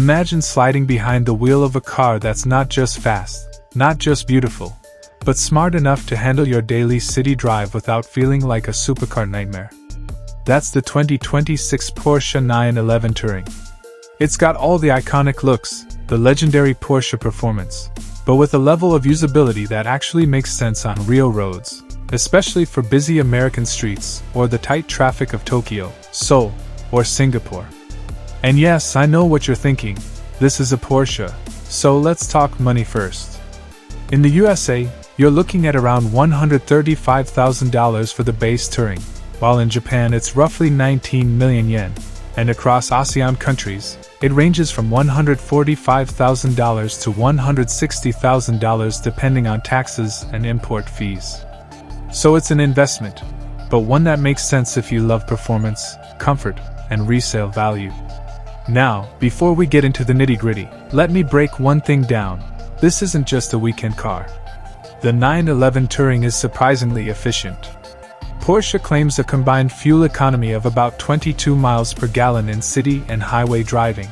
Imagine sliding behind the wheel of a car that's not just fast, not just beautiful, but smart enough to handle your daily city drive without feeling like a supercar nightmare. That's the 2026 Porsche 911 Touring. It's got all the iconic looks, the legendary Porsche performance, but with a level of usability that actually makes sense on real roads, especially for busy American streets or the tight traffic of Tokyo, Seoul, or Singapore. And yes, I know what you're thinking, this is a Porsche, so let's talk money first. In the USA, you're looking at around $135,000 for the base Touring, while in Japan it's roughly 19 million yen, and across ASEAN countries, it ranges from $145,000 to $160,000 depending on taxes and import fees. So it's an investment, but one that makes sense if you love performance, comfort, and resale value. Now, before we get into the nitty-gritty, let me break one thing down. This isn't just a weekend car. The 911 Touring is surprisingly efficient. Porsche claims a combined fuel economy of about 22 miles per gallon in city and highway driving.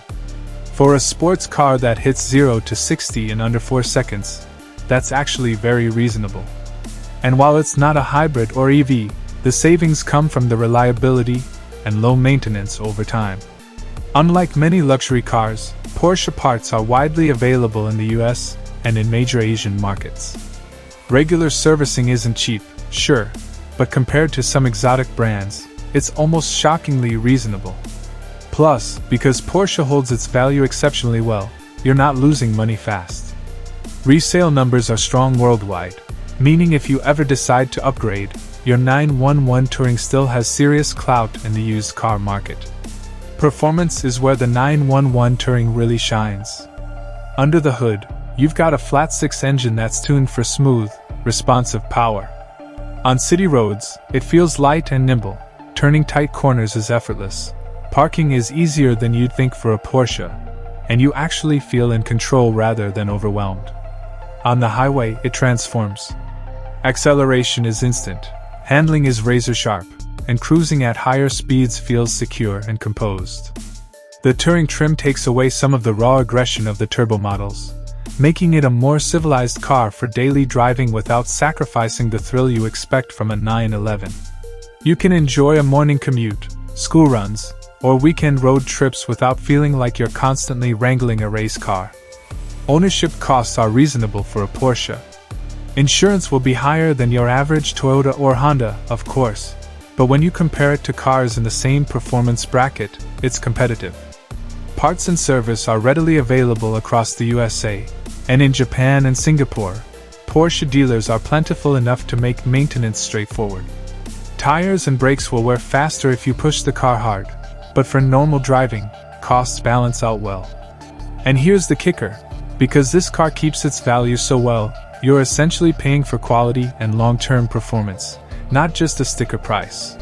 For a sports car that hits 0 to 60 in under 4 seconds, that's actually very reasonable. And while it's not a hybrid or EV, the savings come from the reliability and low maintenance over time. Unlike many luxury cars, Porsche parts are widely available in the US and in major Asian markets. Regular servicing isn't cheap, sure, but compared to some exotic brands, it's almost shockingly reasonable. Plus, because Porsche holds its value exceptionally well, you're not losing money fast. Resale numbers are strong worldwide, meaning if you ever decide to upgrade, your 911 Touring still has serious clout in the used car market. Performance is where the 911 Touring really shines. Under the hood, you've got a flat-six engine that's tuned for smooth, responsive power. On city roads, it feels light and nimble. Turning tight corners is effortless. Parking is easier than you'd think for a Porsche, and you actually feel in control rather than overwhelmed. On the highway, it transforms. Acceleration is instant, handling is razor-sharp, and cruising at higher speeds feels secure and composed. The Touring trim takes away some of the raw aggression of the turbo models, making it a more civilized car for daily driving without sacrificing the thrill you expect from a 911. You can enjoy a morning commute, school runs, or weekend road trips without feeling like you're constantly wrangling a race car. Ownership costs are reasonable for a Porsche. Insurance will be higher than your average Toyota or Honda, of course, but when you compare it to cars in the same performance bracket, it's competitive. Parts and service are readily available across the USA, and in Japan and Singapore, Porsche dealers are plentiful enough to make maintenance straightforward. Tires and brakes will wear faster if you push the car hard, but for normal driving, costs balance out well. And here's the kicker, because this car keeps its value so well, you're essentially paying for quality and long-term performance, not just a sticker price.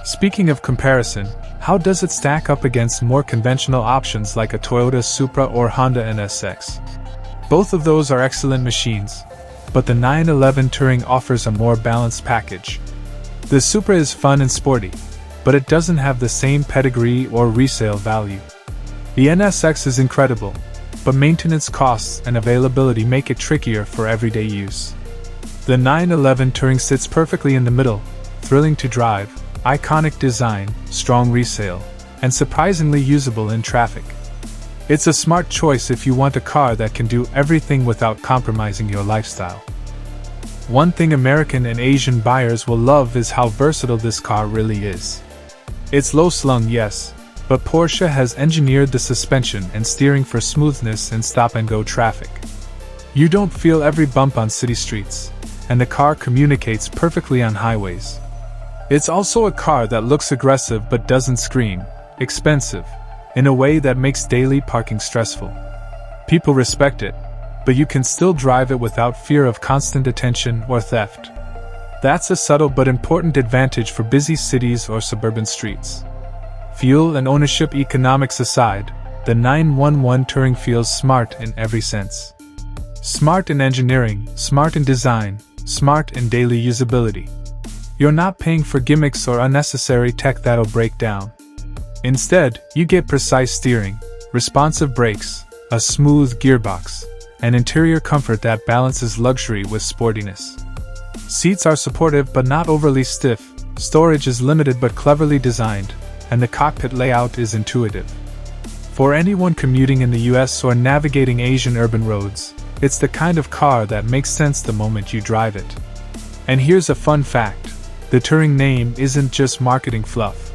Speaking of comparison, how does it stack up against more conventional options like a Toyota Supra or Honda NSX? Both of those are excellent machines, but the 911 Touring offers a more balanced package. The Supra is fun and sporty, but it doesn't have the same pedigree or resale value. The NSX is incredible, but maintenance costs and availability make it trickier for everyday use. The 911 Touring sits perfectly in the middle, thrilling to drive, iconic design, strong resale, and surprisingly usable in traffic. It's a smart choice if you want a car that can do everything without compromising your lifestyle. One thing American and Asian buyers will love is how versatile this car really is. It's low-slung, yes, but Porsche has engineered the suspension and steering for smoothness in stop-and-go traffic. You don't feel every bump on city streets, and the car communicates perfectly on highways. It's also a car that looks aggressive but doesn't scream expensive in a way that makes daily parking stressful. People respect it, but you can still drive it without fear of constant attention or theft. That's a subtle but important advantage for busy cities or suburban streets. Fuel and ownership economics aside, the 911 Touring feels smart in every sense. Smart in engineering, smart in design, smart in daily usability. You're not paying for gimmicks or unnecessary tech that'll break down. Instead, you get precise steering, responsive brakes, a smooth gearbox, and interior comfort that balances luxury with sportiness. Seats are supportive but not overly stiff, storage is limited but cleverly designed, and the cockpit layout is intuitive. For anyone commuting in the US or navigating Asian urban roads, it's the kind of car that makes sense the moment you drive it. And here's a fun fact: the Touring name isn't just marketing fluff.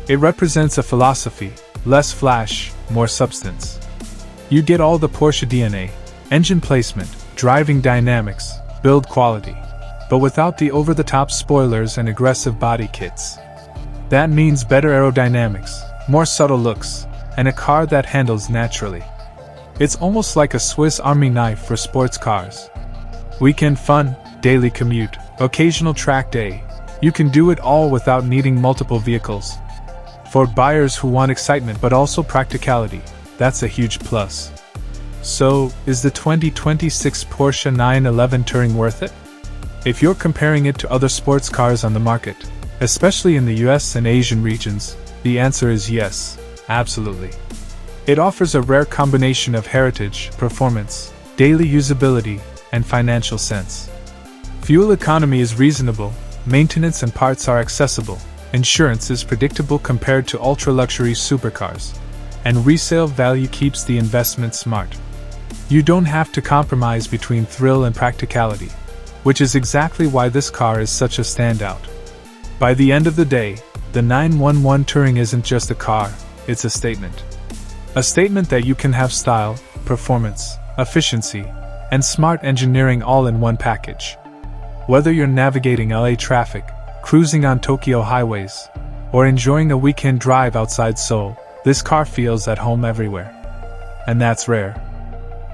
It represents a philosophy: less flash, more substance. You get all the Porsche DNA, engine placement, driving dynamics, build quality, but without the over-the-top spoilers and aggressive body kits. That means better aerodynamics, more subtle looks, and a car that handles naturally. It's almost like a Swiss Army knife for sports cars. Weekend fun, daily commute, occasional track day. You can do it all without needing multiple vehicles. For buyers who want excitement but also practicality, that's a huge plus. So, is the 2026 Porsche 911 Touring worth it? If you're comparing it to other sports cars on the market, especially in the US and Asian regions, the answer is yes, absolutely. It offers a rare combination of heritage, performance, daily usability, and financial sense. Fuel economy is reasonable, maintenance and parts are accessible, insurance is predictable compared to ultra-luxury supercars, and resale value keeps the investment smart. You don't have to compromise between thrill and practicality, which is exactly why this car is such a standout. By the end of the day, the 911 Touring isn't just a car, it's a statement. A statement that you can have style, performance, efficiency, and smart engineering all in one package. Whether you're navigating LA traffic, cruising on Tokyo highways, or enjoying a weekend drive outside Seoul, this car feels at home everywhere. And that's rare.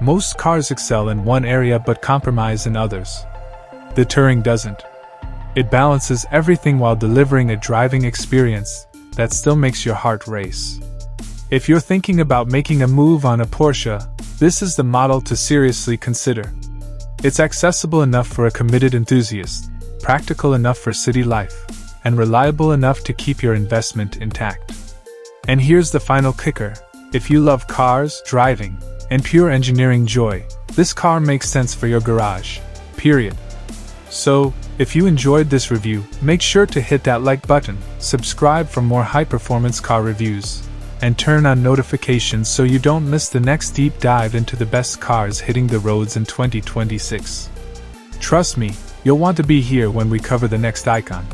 Most cars excel in one area but compromise in others. The Touring doesn't. It balances everything while delivering a driving experience that still makes your heart race. If you're thinking about making a move on a Porsche, this is the model to seriously consider. It's accessible enough for a committed enthusiast, practical enough for city life, and reliable enough to keep your investment intact. And here's the final kicker: if you love cars, driving, and pure engineering joy, this car makes sense for your garage. Period. So, if you enjoyed this review, make sure to hit that like button, subscribe for more high-performance car reviews, and turn on notifications so you don't miss the next deep dive into the best cars hitting the roads in 2026. Trust me, you'll want to be here when we cover the next icon.